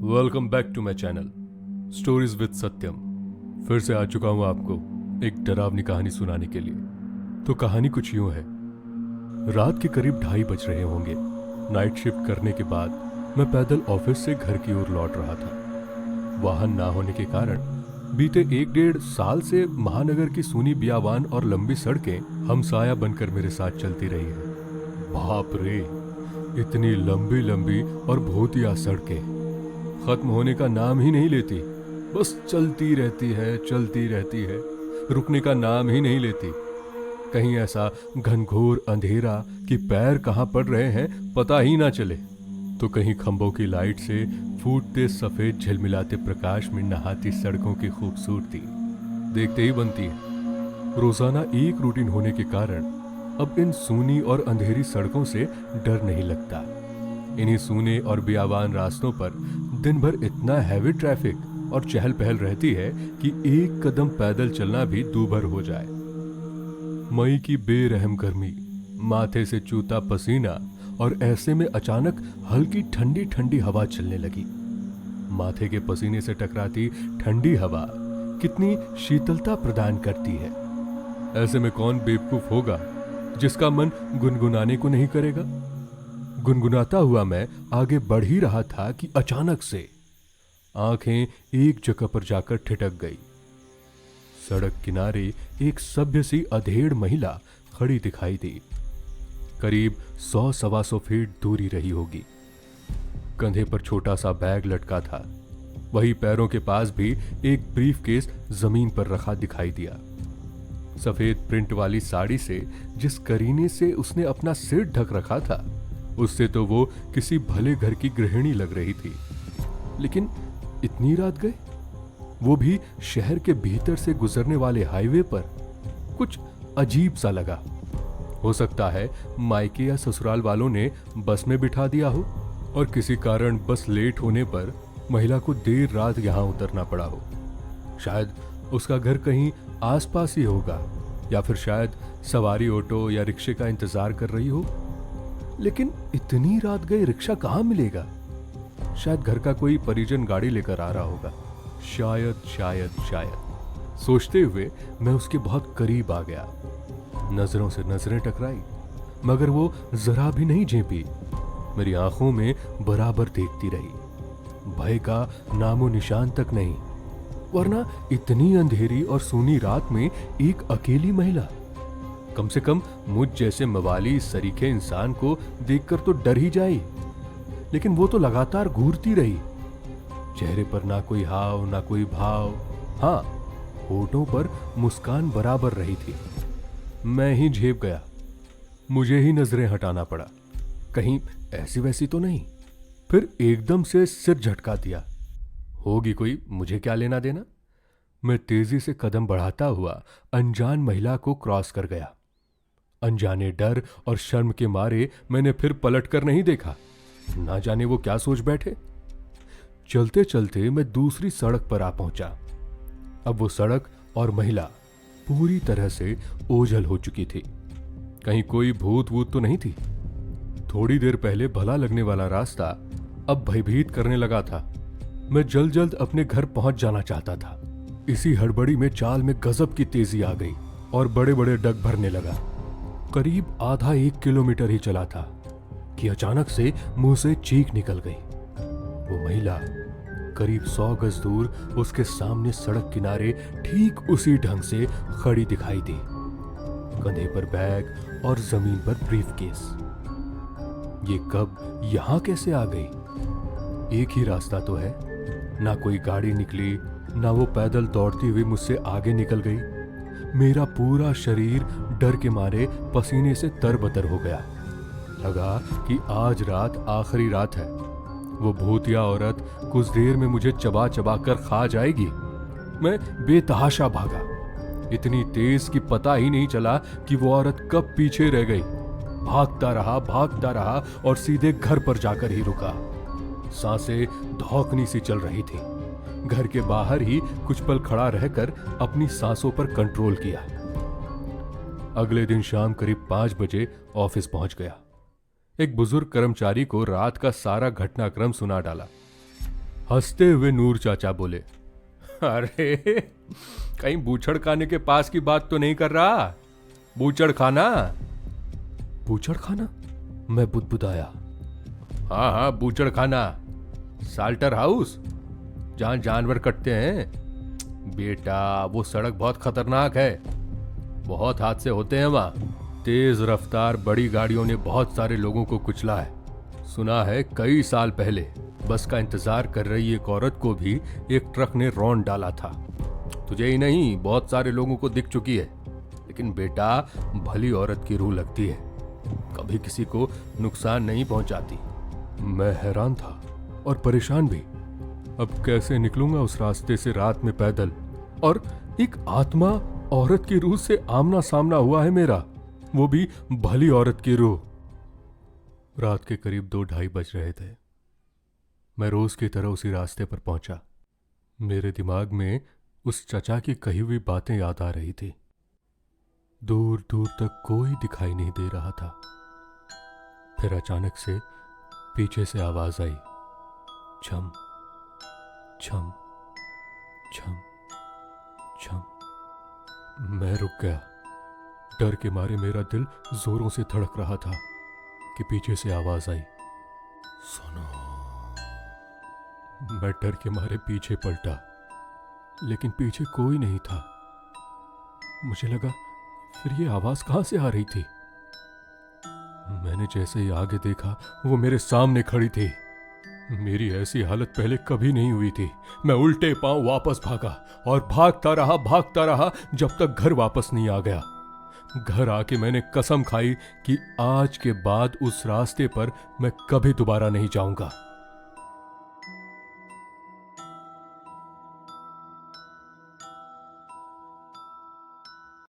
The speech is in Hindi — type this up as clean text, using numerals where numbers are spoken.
Welcome back to my channel stories with Satyam. फिर से आ चुका हूँ आपको एक डरावनी कहानी सुनाने के लिए। तो कहानी कुछ यूं है। रात के करीब 2:30 बज रहे होंगे। नाइट शिफ्ट करने के बाद मैं पैदल ऑफिस से घर की ओर लौट रहा था। वाहन ना होने के कारण बीते 1-1.5 साल से महानगर की सूनी बियावान और लंबी सड़कें हमसाया बनकर मेरे साथ चलती रही हैं। बाप रे, इतनी लंबी लंबी और भूतिया सड़कें खत्म होने का नाम ही नहीं लेती। बस चलती रहती है, रुकने का नाम ही नहीं लेती। कहीं ऐसा घनघोर अंधेरा कि पैर कहाँ पड़ रहे हैं पता ही ना चले, तो कहीं खंभों की लाइट से फूटते सफेद झिलमिलाते प्रकाश में नहाती सड़कों की खूबसूरती देखते ही बनती है। रोजाना एक रूटीन होने के कारण अब इन सूनी और अंधेरी सड़कों से डर नहीं लगता। इन्हीं सूने और बियावान रास्तों पर दिन भर इतना हैवी ट्रैफिक और चहल पहल रहती है कि एक कदम पैदल चलना भी दूभर हो जाए। मई की बेरहम गर्मी, माथे से चूता पसीना और ऐसे में अचानक हल्की ठंडी ठंडी हवा चलने लगी। माथे के पसीने से टकराती ठंडी हवा कितनी शीतलता प्रदान करती है। ऐसे में कौन बेवकूफ होगा जिसका मन गुनगुनाने को नहीं करेगा। गुनगुनाता हुआ मैं आगे बढ़ ही रहा था कि अचानक से आंखें एक जगह पर जाकर ठिठक गई। सड़क किनारे एक सभ्य सी अधेड़ महिला खड़ी दिखाई दी। करीब 100-125 फीट दूरी रही होगी। कंधे पर छोटा सा बैग लटका था। वही पैरों के पास भी एक ब्रीफकेस जमीन पर रखा दिखाई दिया। सफेद प्रिंट वाली साड़ी से जिस करीने से उसने अपना सिर ढक रखा था, उससे तो वो किसी भले घर की गृहिणी लग रही थी। लेकिन इतनी रात गए, वो भी शहर के भीतर से गुजरने वाले हाईवे पर, कुछ अजीब सा लगा। हो सकता है मायके या ससुराल वालों ने बस में बिठा दिया हो और किसी कारण बस लेट होने पर महिला को देर रात यहां उतरना पड़ा हो। शायद उसका घर कहीं आसपास ही होगा, या फिर शायद सवारी ऑटो या रिक्शे का इंतजार कर रही हो। लेकिन इतनी रात गए रिक्शा कहां मिलेगा? शायद घर का कोई परिजन गाड़ी लेकर आ रहा होगा। शायद सोचते हुए मैं उसके बहुत करीब आ गया। नजरों से नजरें टकराई, मगर वो जरा भी नहीं झेपी। मेरी आंखों में बराबर देखती रही। भय का नामो निशान तक नहीं। वरना इतनी अंधेरी और सूनी रात में एक अकेली महिला, कम से कम मुझ जैसे मवाली सरीखे इंसान को देखकर तो डर ही जाए। लेकिन वो तो लगातार घूरती रही। चेहरे पर ना कोई हाव ना कोई भाव। हाँ, होठों पर मुस्कान बराबर रही थी। मैं ही झेप गया। मुझे ही नजरें हटाना पड़ा, कहीं ऐसी वैसी तो नहीं। फिर एकदम से सिर झटका दिया। होगी कोई, मुझे क्या लेना देना। मैं तेजी से कदम बढ़ाता हुआ अनजान महिला को क्रॉस कर गया। अनजाने डर और शर्म के मारे मैंने फिर पलट कर नहीं देखा। ना जाने वो क्या सोच बैठे। चलते चलते मैं दूसरी सड़क पर आ पहुंचा। अब वो सड़क और महिला पूरी तरह से ओझल हो चुकी थी। कहीं कोई भूत वूत तो नहीं थी। थोड़ी देर पहले भला लगने वाला रास्ता अब भयभीत करने लगा था। मैं जल्द जल्द अपने घर पहुंच जाना चाहता था। इसी हड़बड़ी में चाल में गजब की तेजी आ गई और बड़े बड़े डग भरने लगा। करीब आधा 1 किलोमीटर ही चला था कि अचानक से मुंह से चीख निकल गई। वो महिला करीब 100 गज दूर उसके सामने सड़क किनारे ठीक उसी ढंग से खड़ी दिखाई दी। कंधे पर बैग और जमीन पर ब्रीफकेस। ये कब यहां कैसे आ गई? एक ही रास्ता तो है। ना कोई गाड़ी निकली, ना वो पैदल दौड़ती हुई मुझसे आगे निकल गई। मेरा पूरा शरीर डर के मारे पसीने से तरबतर हो गया। लगा कि आज रात आखिरी रात है। वो भूतिया औरत कुछ देर में मुझे चबा चबा कर खा जाएगी। मैं बेतहाशा भागा, इतनी तेज कि पता ही नहीं चला कि वो औरत कब पीछे रह गई। भागता रहा और सीधे घर पर जाकर ही रुका। सांसें धौंकनी सी चल रही थी। घर के बाहर ही कुछ पल खड़ा रहकर अपनी सांसों पर कंट्रोल किया। अगले दिन शाम करीब 5 बजे ऑफिस पहुंच गया। एक बुजुर्ग कर्मचारी को रात का सारा घटनाक्रम सुना डाला। हंसते हुए नूर चाचा बोले, अरे कहीं बूचड़ खाने के पास की बात तो नहीं कर रहा? बूचड़ खाना? बूचड़ खाना? मैं बुदबुदाया। हाँ हाँ, बूचड़ खाना, साल्टर हाउस, जहां जानवर कटते हैं। बेटा वो सड़क बहुत खतरनाक है, बहुत हादसे होते हैं वहां। तेज रफ्तार बड़ी गाड़ियों ने बहुत सारे लोगों को कुचला है। सुना है कई साल पहले बस का इंतजार कर रही एक औरत को भी एक ट्रक ने रौंद डाला था। तुझे ही नहीं, बहुत सारे लोगों को दिख चुकी है। लेकिन बेटा भली औरत की रूह लगती है, कभी किसी को नुकसान नहीं पहुंचाती। मैं हैरान था और परेशान भी। अब कैसे निकलूंगा उस रास्ते से रात में पैदल, और एक आत्मा औरत की रूह से आमना सामना हुआ है मेरा, वो भी भली औरत की रूह। रात के करीब 2-2:30 बज रहे थे। मैं रोज की तरह उसी रास्ते पर पहुंचा। मेरे दिमाग में उस चचा की कही हुई बातें याद आ रही थी। दूर दूर तक कोई दिखाई नहीं दे रहा था। फिर अचानक से पीछे से आवाज आई, छम छम छम छम। मैं रुक गया। डर के मारे मेरा दिल जोरों से धड़क रहा था कि पीछे से आवाज आई, सुनो। मैं डर के मारे पीछे पलटा, लेकिन पीछे कोई नहीं था। मुझे लगा फिर ये आवाज कहां से आ रही थी। मैंने जैसे ही आगे देखा, वो मेरे सामने खड़ी थी। मेरी ऐसी हालत पहले कभी नहीं हुई थी। मैं उल्टे पांव वापस भागा और भागता रहा जब तक घर वापस नहीं आ गया। घर आके मैंने कसम खाई कि आज के बाद उस रास्ते पर मैं कभी दोबारा नहीं जाऊंगा।